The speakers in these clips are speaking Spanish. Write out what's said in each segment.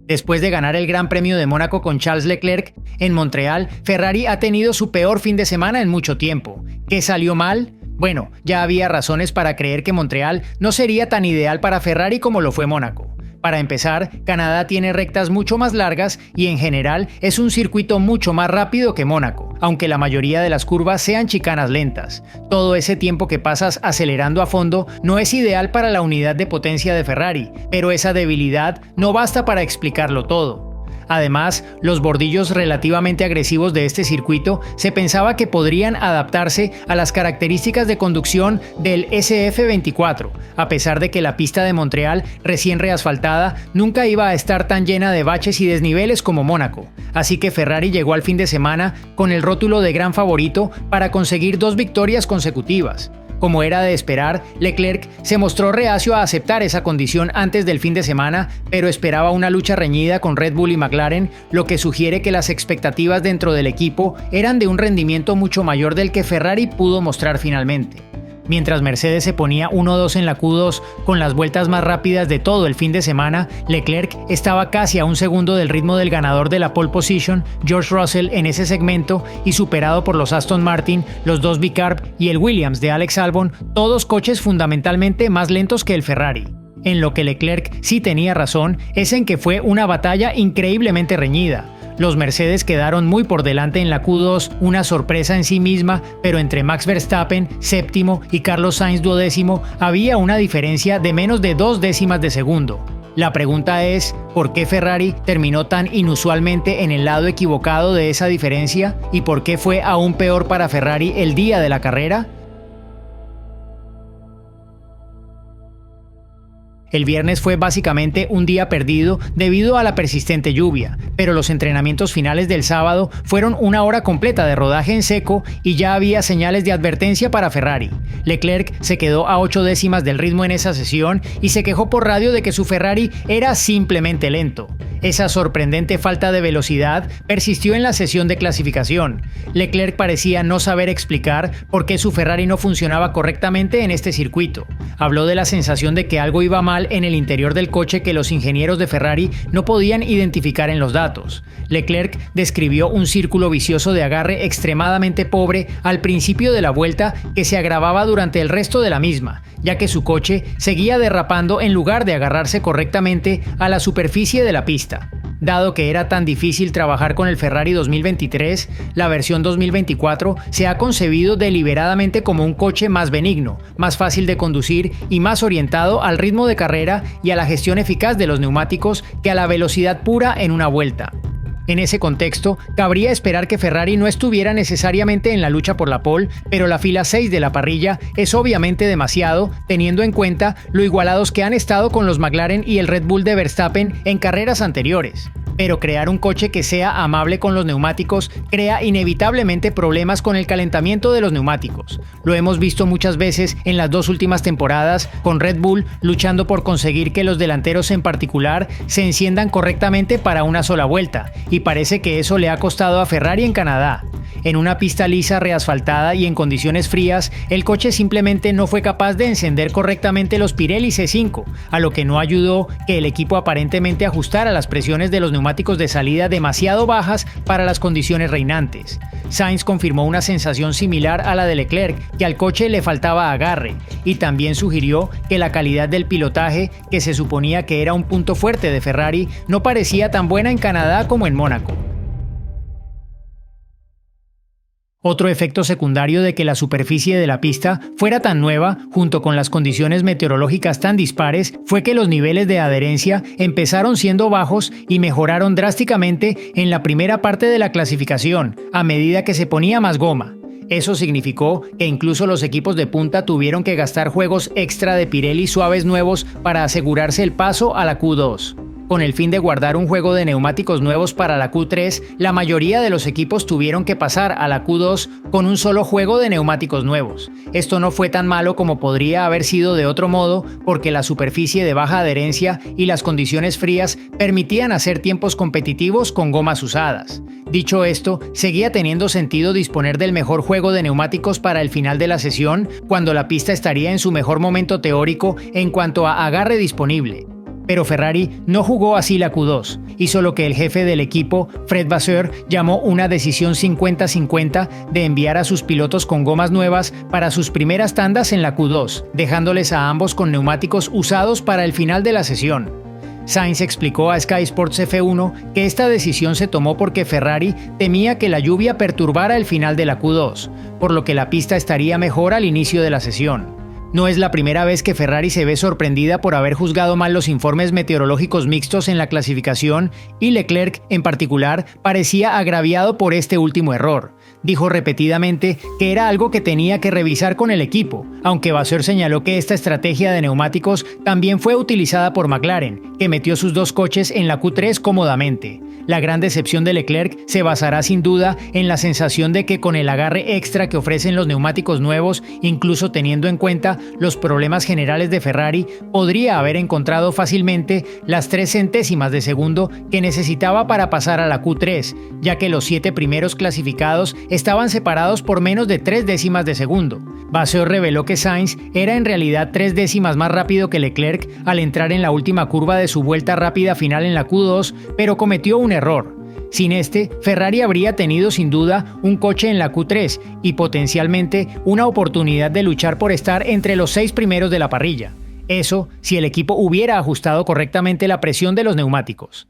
Después de ganar el Gran Premio de Mónaco con Charles Leclerc, en Montreal, Ferrari ha tenido su peor fin de semana en mucho tiempo. ¿Qué salió mal? Bueno, ya había razones para creer que Montreal no sería tan ideal para Ferrari como lo fue Mónaco. Para empezar, Canadá tiene rectas mucho más largas y en general es un circuito mucho más rápido que Mónaco, aunque la mayoría de las curvas sean chicanas lentas. Todo ese tiempo que pasas acelerando a fondo no es ideal para la unidad de potencia de Ferrari, pero esa debilidad no basta para explicarlo todo. Además, los bordillos relativamente agresivos de este circuito se pensaba que podrían adaptarse a las características de conducción del SF24, a pesar de que la pista de Montreal, recién reasfaltada, nunca iba a estar tan llena de baches y desniveles como Mónaco. Así que Ferrari llegó al fin de semana con el rótulo de gran favorito para conseguir 2 victorias consecutivas. Como era de esperar, Leclerc se mostró reacio a aceptar esa condición antes del fin de semana, pero esperaba una lucha reñida con Red Bull y McLaren, lo que sugiere que las expectativas dentro del equipo eran de un rendimiento mucho mayor del que Ferrari pudo mostrar finalmente. Mientras Mercedes se ponía 1-2 en la Q2 con las vueltas más rápidas de todo el fin de semana, Leclerc estaba casi a un segundo del ritmo del ganador de la pole position, George Russell, en ese segmento y superado por los Aston Martin, los 2 Bicarb y el Williams de Alex Albon, todos coches fundamentalmente más lentos que el Ferrari. En lo que Leclerc sí tenía razón es en que fue una batalla increíblemente reñida. Los Mercedes quedaron muy por delante en la Q2, una sorpresa en sí misma, pero entre Max Verstappen, séptimo, y Carlos Sainz, 12º, había una diferencia de menos de 2 décimas de segundo. La pregunta es, ¿por qué Ferrari terminó tan inusualmente en el lado equivocado de esa diferencia? ¿Y por qué fue aún peor para Ferrari el día de la carrera? El viernes fue básicamente un día perdido debido a la persistente lluvia, pero los entrenamientos finales del sábado fueron una hora completa de rodaje en seco y ya había señales de advertencia para Ferrari. Leclerc se quedó a 8 décimas del ritmo en esa sesión y se quejó por radio de que su Ferrari era simplemente lento. Esa sorprendente falta de velocidad persistió en la sesión de clasificación. Leclerc parecía no saber explicar por qué su Ferrari no funcionaba correctamente en este circuito. Habló de la sensación de que algo iba mal en el interior del coche que los ingenieros de Ferrari no podían identificar en los datos. Leclerc describió un círculo vicioso de agarre extremadamente pobre al principio de la vuelta que se agravaba durante el resto de la misma, ya que su coche seguía derrapando en lugar de agarrarse correctamente a la superficie de la pista. Dado que era tan difícil trabajar con el Ferrari 2023, la versión 2024 se ha concebido deliberadamente como un coche más benigno, más fácil de conducir y más orientado al ritmo de carrera y a la gestión eficaz de los neumáticos que a la velocidad pura en una vuelta. En ese contexto, cabría esperar que Ferrari no estuviera necesariamente en la lucha por la pole, pero la fila 6 de la parrilla es obviamente demasiado, teniendo en cuenta lo igualados que han estado con los McLaren y el Red Bull de Verstappen en carreras anteriores. Pero crear un coche que sea amable con los neumáticos crea inevitablemente problemas con el calentamiento de los neumáticos. Lo hemos visto muchas veces en las 2 últimas temporadas, con Red Bull luchando por conseguir que los delanteros en particular se enciendan correctamente para una sola vuelta, y parece que eso le ha costado a Ferrari en Canadá. En una pista lisa reasfaltada y en condiciones frías, el coche simplemente no fue capaz de encender correctamente los Pirelli C5, a lo que no ayudó que el equipo aparentemente ajustara las presiones de los neumáticos de salida demasiado bajas para las condiciones reinantes. Sainz confirmó una sensación similar a la de Leclerc, que al coche le faltaba agarre, y también sugirió que la calidad del pilotaje, que se suponía que era un punto fuerte de Ferrari, no parecía tan buena en Canadá como en Mónaco. Otro efecto secundario de que la superficie de la pista fuera tan nueva, junto con las condiciones meteorológicas tan dispares, fue que los niveles de adherencia empezaron siendo bajos y mejoraron drásticamente en la primera parte de la clasificación, a medida que se ponía más goma. Eso significó que incluso los equipos de punta tuvieron que gastar juegos extra de Pirelli suaves nuevos para asegurarse el paso a la Q2. Con el fin de guardar un juego de neumáticos nuevos para la Q3, la mayoría de los equipos tuvieron que pasar a la Q2 con un solo juego de neumáticos nuevos. Esto no fue tan malo como podría haber sido de otro modo, porque la superficie de baja adherencia y las condiciones frías permitían hacer tiempos competitivos con gomas usadas. Dicho esto, seguía teniendo sentido disponer del mejor juego de neumáticos para el final de la sesión, cuando la pista estaría en su mejor momento teórico en cuanto a agarre disponible. Pero Ferrari no jugó así la Q2, hizo lo que el jefe del equipo, Fred Vasseur, llamó una decisión 50-50 de enviar a sus pilotos con gomas nuevas para sus primeras tandas en la Q2, dejándoles a ambos con neumáticos usados para el final de la sesión. Sainz explicó a Sky Sports F1 que esta decisión se tomó porque Ferrari temía que la lluvia perturbara el final de la Q2, por lo que la pista estaría mejor al inicio de la sesión. No es la primera vez que Ferrari se ve sorprendida por haber juzgado mal los informes meteorológicos mixtos en la clasificación, y Leclerc, en particular, parecía agraviado por este último error. Dijo repetidamente que era algo que tenía que revisar con el equipo, aunque Vasseur señaló que esta estrategia de neumáticos también fue utilizada por McLaren, que metió sus dos coches en la Q3 cómodamente. La gran decepción de Leclerc se basará sin duda en la sensación de que con el agarre extra que ofrecen los neumáticos nuevos, incluso teniendo en cuenta los problemas generales de Ferrari, podría haber encontrado fácilmente las 3 centésimas de segundo que necesitaba para pasar a la Q3, ya que los 7 primeros clasificados estaban separados por menos de 3 décimas de segundo. Vasseur reveló que Sainz era en realidad 3 décimas más rápido que Leclerc al entrar en la última curva de su vuelta rápida final en la Q2, pero cometió un error. Sin este, Ferrari habría tenido sin duda un coche en la Q3 y potencialmente una oportunidad de luchar por estar entre los 6 primeros de la parrilla. Eso si el equipo hubiera ajustado correctamente la presión de los neumáticos.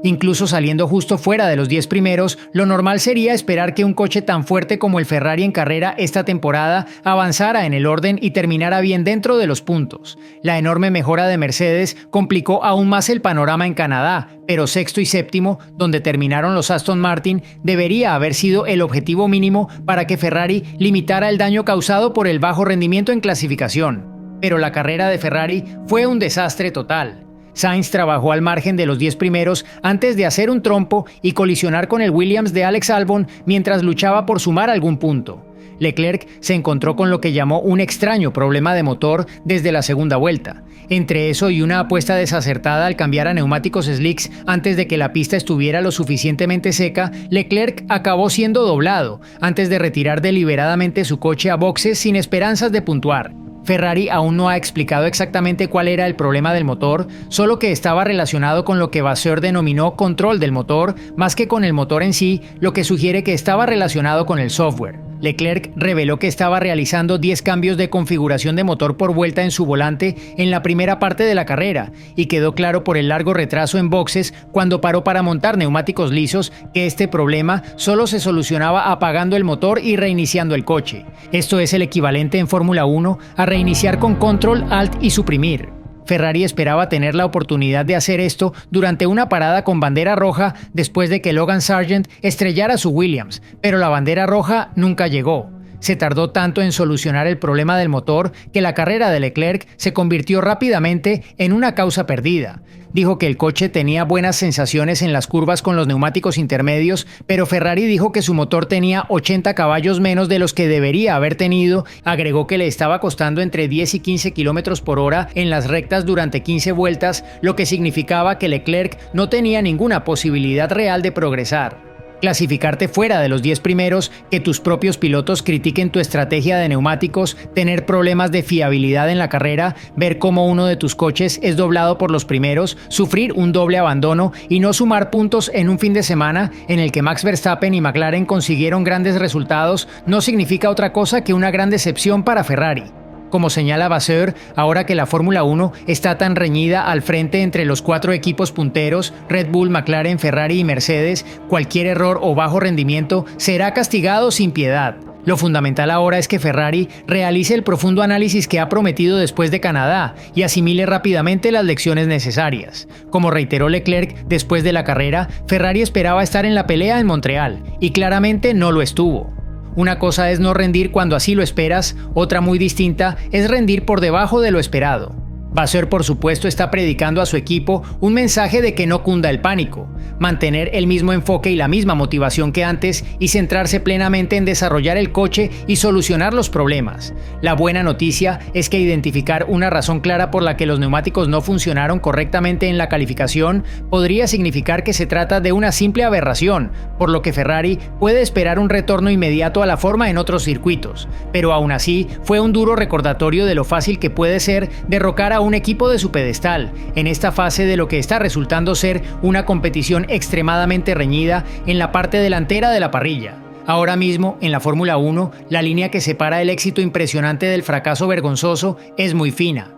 Incluso saliendo justo fuera de los 10 primeros, lo normal sería esperar que un coche tan fuerte como el Ferrari en carrera esta temporada avanzara en el orden y terminara bien dentro de los puntos. La enorme mejora de Mercedes complicó aún más el panorama en Canadá, pero sexto y séptimo, donde terminaron los Aston Martin, debería haber sido el objetivo mínimo para que Ferrari limitara el daño causado por el bajo rendimiento en clasificación. Pero la carrera de Ferrari fue un desastre total. Sainz trabajó al margen de los 10 primeros antes de hacer un trompo y colisionar con el Williams de Alex Albon mientras luchaba por sumar algún punto. Leclerc se encontró con lo que llamó un extraño problema de motor desde la segunda vuelta. Entre eso y una apuesta desacertada al cambiar a neumáticos slicks antes de que la pista estuviera lo suficientemente seca, Leclerc acabó siendo doblado antes de retirar deliberadamente su coche a boxes sin esperanzas de puntuar. Ferrari aún no ha explicado exactamente cuál era el problema del motor, solo que estaba relacionado con lo que Vasseur denominó control del motor, más que con el motor en sí, lo que sugiere que estaba relacionado con el software. Leclerc reveló que estaba realizando 10 cambios de configuración de motor por vuelta en su volante en la primera parte de la carrera, y quedó claro por el largo retraso en boxes cuando paró para montar neumáticos lisos que este problema solo se solucionaba apagando el motor y reiniciando el coche. Esto es el equivalente en Fórmula 1 a reiniciar con control, alt y suprimir. Ferrari esperaba tener la oportunidad de hacer esto durante una parada con bandera roja después de que Logan Sargent estrellara su Williams, pero la bandera roja nunca llegó. Se tardó tanto en solucionar el problema del motor que la carrera de Leclerc se convirtió rápidamente en una causa perdida. Dijo que el coche tenía buenas sensaciones en las curvas con los neumáticos intermedios, pero Ferrari dijo que su motor tenía 80 caballos menos de los que debería haber tenido. Agregó que le estaba costando entre 10 y 15 km por hora en las rectas durante 15 vueltas, lo que significaba que Leclerc no tenía ninguna posibilidad real de progresar. Clasificarte fuera de los 10 primeros, que tus propios pilotos critiquen tu estrategia de neumáticos, tener problemas de fiabilidad en la carrera, ver cómo uno de tus coches es doblado por los primeros, sufrir un doble abandono y no sumar puntos en un fin de semana en el que Max Verstappen y McLaren consiguieron grandes resultados, no significa otra cosa que una gran decepción para Ferrari. Como señala Vasseur, ahora que la Fórmula 1 está tan reñida al frente entre los 4 equipos punteros, Red Bull, McLaren, Ferrari y Mercedes, cualquier error o bajo rendimiento será castigado sin piedad. Lo fundamental ahora es que Ferrari realice el profundo análisis que ha prometido después de Canadá y asimile rápidamente las lecciones necesarias. Como reiteró Leclerc después de la carrera, Ferrari esperaba estar en la pelea en Montreal y claramente no lo estuvo. Una cosa es no rendir cuando así lo esperas, otra muy distinta es rendir por debajo de lo esperado. Vasseur, por supuesto, está predicando a su equipo un mensaje de que no cunda el pánico, mantener el mismo enfoque y la misma motivación que antes y centrarse plenamente en desarrollar el coche y solucionar los problemas. La buena noticia es que identificar una razón clara por la que los neumáticos no funcionaron correctamente en la calificación podría significar que se trata de una simple aberración, por lo que Ferrari puede esperar un retorno inmediato a la forma en otros circuitos, pero aún así fue un duro recordatorio de lo fácil que puede ser derrocar a un equipo de su pedestal, en esta fase de lo que está resultando ser una competición extremadamente reñida en la parte delantera de la parrilla. Ahora mismo, en la Fórmula 1, la línea que separa el éxito impresionante del fracaso vergonzoso es muy fina.